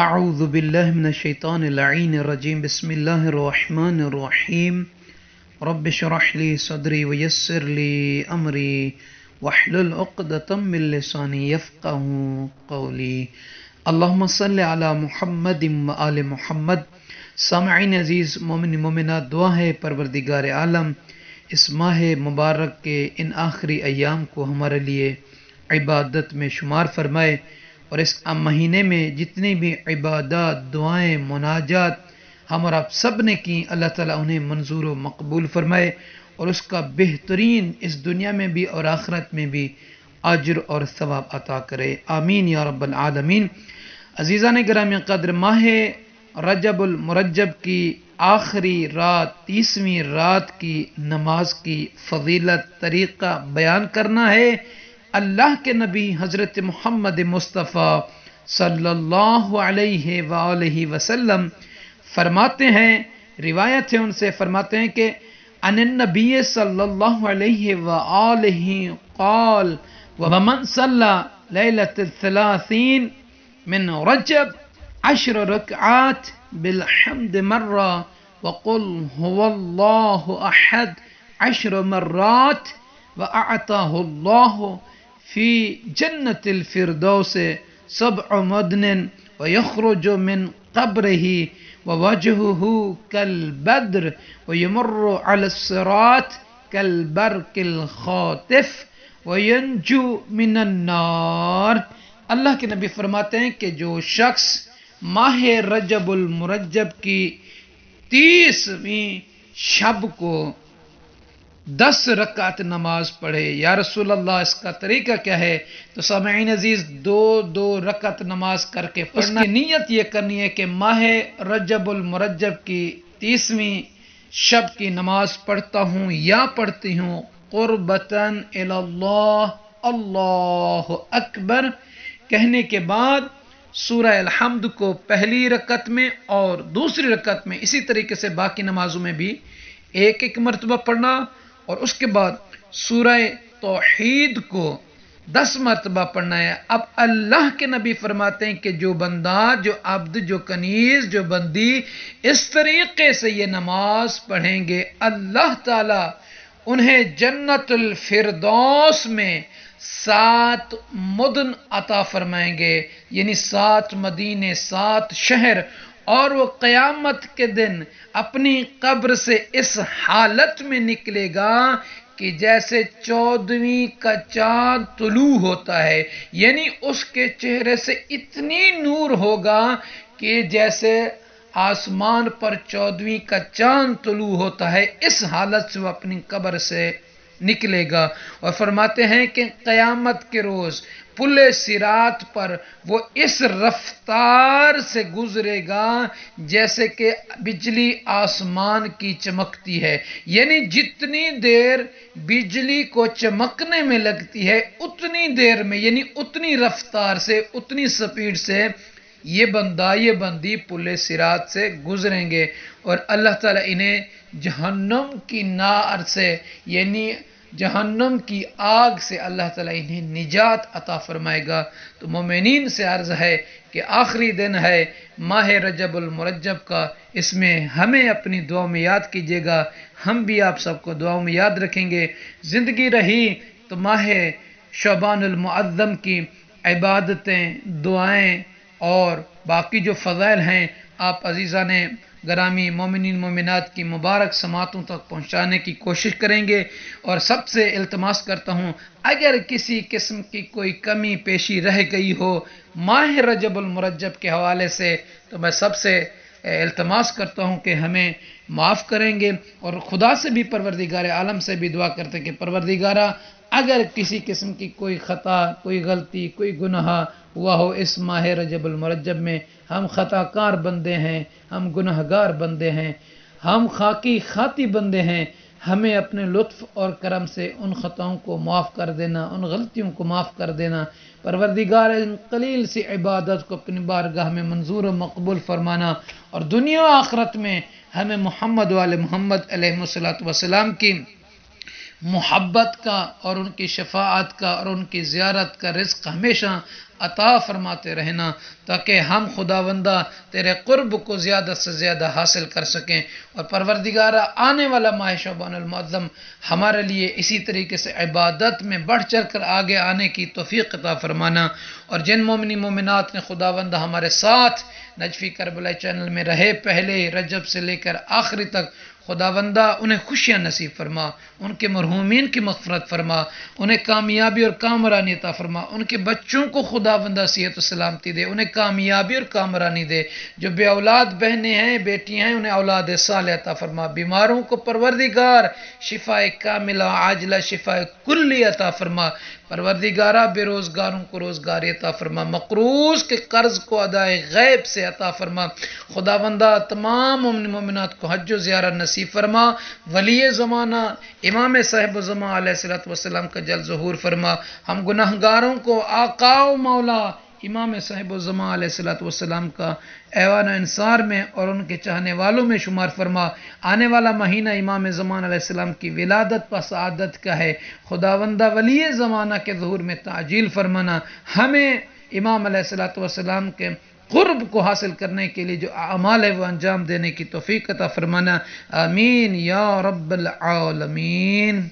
اعوذ باللہ من الشیطان اللعین الرجیم بسم اللہ الرحمن الرحیم رب اشرح لی صدری ویسر لی امری واحلل عقدۃ من لسانی یفقهوا قولی اللہم صلی علی محمد وآل محمد۔ سامعین عزیز، مومن مومنات، دعا ہے پروردگار عالم اس ماہ مبارک کے ان آخری ایام کو ہمارے لیے عبادت میں شمار فرمائے، اور اس مہینے میں جتنی بھی عبادات، دعائیں، مناجات ہم اور آپ سب نے کی، اللہ تعالیٰ انہیں منظور و مقبول فرمائے اور اس کا بہترین اس دنیا میں بھی اور آخرت میں بھی اجر اور ثواب عطا کرے، آمین یا رب العالمین۔ عزیزان گرامی قدر، ماہ رجب المرجب کی آخری رات، 30ویں رات کی نماز کی فضیلت، طریقہ بیان کرنا ہے۔ اللہ کے نبی حضرت محمد مصطفیٰ صلی اللہ علیہ وآلہ وسلم فرماتے ہیں، روایت ہے ان سے، فرماتے ہیں کہ ان النبی صلی اللہ علیہ وآلہ قال ومن صلی لیلۃ الثلاثین من رجب 10 رکعات بالحمد مرہ وقل هو اللہ احد 10 مرات وأعطاه الله في جنة الفردوس 7 مدن ويخرج من قبره ووجهه كالبدر ويمر على الصراط كالبرق الخاطف وينجو من النار۔ اللہ کے نبی فرماتے ہیں کہ جو شخص ماہ رجب المرجب کی 30ویں شب کو 10 رکعت نماز پڑھے، یا رسول اللہ اس کا طریقہ کیا ہے؟ تو سامعین عزیز، 2 رکعت نماز کر کے اس کی نیت یہ کرنی ہے کہ ماہ رجب المرجب کی 30ویں شب کی نماز پڑھتا ہوں یا پڑھتی ہوں قربتاً الی اللہ، اللہ اکبر کہنے کے بعد سورہ الحمد کو پہلی رکعت میں اور دوسری رکعت میں اسی طریقے سے باقی نمازوں میں بھی 1 مرتبہ پڑھنا، اور اس کے بعد سورہ توحید کو 10 مرتبہ پڑھنا ہے۔ اب اللہ کے نبی فرماتے ہیں کہ جو بندہ، جو عبد، جو کنیز، جو بندی اس طریقے سے یہ نماز پڑھیں گے، اللہ تعالی انہیں جنت الفردوس میں 7 مدن عطا فرمائیں گے، یعنی 7 مدینے، 7 شہر، اور وہ قیامت کے دن اپنی قبر سے اس حالت میں نکلے گا کہ جیسے 14ویں کا چاند طلوع ہوتا ہے، یعنی اس کے چہرے سے اتنی نور ہوگا کہ جیسے آسمان پر 14ویں کا چاند طلوع ہوتا ہے، اس حالت سے وہ اپنی قبر سے نکلے گا۔ اور فرماتے ہیں کہ قیامت کے روز پل صراط پر وہ اس رفتار سے گزرے گا جیسے کہ بجلی آسمان کی چمکتی ہے، یعنی جتنی دیر بجلی کو چمکنے میں لگتی ہے اتنی دیر میں، یعنی اتنی رفتار سے، اتنی سپیڈ سے یہ بندہ، یہ بندی پل صراط سے گزریں گے، اور اللہ تعالیٰ انہیں جہنم کی نار سے، یعنی جہنم کی آگ سے اللہ تعالیٰ انہیں نجات عطا فرمائے گا۔ تو مومنین سے عرض ہے کہ آخری دن ہے ماہ رجب المرجب کا، اس میں ہمیں اپنی دعاؤں میں یاد کیجیے گا، ہم بھی آپ سب کو دعاؤں میں یاد رکھیں گے۔ زندگی رہی تو ماہ شعبان المعظم کی عبادتیں، دعائیں اور باقی جو فضائل ہیں آپ عزیزان گرامی مومنین مومنات کی مبارک سماعتوں تک پہنچانے کی کوشش کریں گے، اور سب سے التماس کرتا ہوں اگر کسی قسم کی کوئی کمی پیشی رہ گئی ہو ماہ رجب المرجب کے حوالے سے تو میں سب سے التماس کرتا ہوں کہ ہمیں معاف کریں گے، اور خدا سے بھی، پروردگار عالم سے بھی دعا کرتے کہ پروردگارہ اگر کسی قسم کی کوئی خطا، کوئی غلطی، کوئی گناہ ہوا ہو اس ماہ رجب المرجب میں، ہم خطا کار بندے ہیں، ہم گناہ گار بندے ہیں، ہم خاکی خاطی بندے ہیں، ہمیں اپنے لطف اور کرم سے ان خطاؤں کو معاف کر دینا، ان غلطیوں کو معاف کر دینا۔ پروردگار ان قلیل سی عبادت کو اپنی بارگاہ میں منظور و مقبول فرمانا، اور دنیا و آخرت میں ہمیں محمد وآل محمد علیہ الصلوۃ والسلام کی محبت کا اور ان کی شفاعت کا اور ان کی زیارت کا رزق ہمیشہ عطا فرماتے رہنا تاکہ ہم خداوندہ تیرے قرب کو زیادہ سے زیادہ حاصل کر سکیں، اور پروردگارہ آنے والا ماہ شعبان المعظم ہمارے لیے اسی طریقے سے عبادت میں بڑھ چڑھ کر آگے آنے کی توفیق عطا فرمانا، اور جن مومنی مومنات نے خداوندہ ہمارے ساتھ نجفی کربلا چینل میں رہے پہلے رجب سے لے کر آخری تک، خداوندہ انہیں خوشیاں نصیب فرما، ان کے مرحومین کی مغفرت فرما، انہیں کامیابی اور کامرانی عطا فرما، ان کے بچوں کو خداوندہ صحت و سلامتی دے، انہیں کامیابی اور کامرانی دے، جو بے اولاد بہنیں ہیں بیٹیاں ہیں انہیں اولاد صالح عطا فرما، بیماروں کو پروردگار شفا کاملہ عاجلہ شفا کلی عطا فرما، پروردگارہ بے روزگاروں کو روزگاری عطا فرما، مقروض کے قرض کو ادائے غیب سے عطا فرما، خداوندہ تمام مومن مومنات کو حج و زیارت نصیب فرما، ولی زمانہ امام صاحب الزمان علیہ الصلوۃ والسلام کا جل ظہور فرما، ہم گناہگاروں کو آقا و مولا امام صاحب الزمان علیہ الصلوۃ والسلام کا ایوان و انصار میں اور ان کے چاہنے والوں میں شمار فرما، آنے والا مہینہ امام زمان علیہ السلام کی ولادت پر سعادت کا ہے، خداوندہ ولی زمانہ کے ظہور میں تعجیل فرمانا، ہمیں امام علیہ الصلوۃ والسلام کے قرب کو حاصل کرنے کے لیے جو اعمال ہے وہ انجام دینے کی توفیق عطا فرمانا، آمین یا رب العالمین۔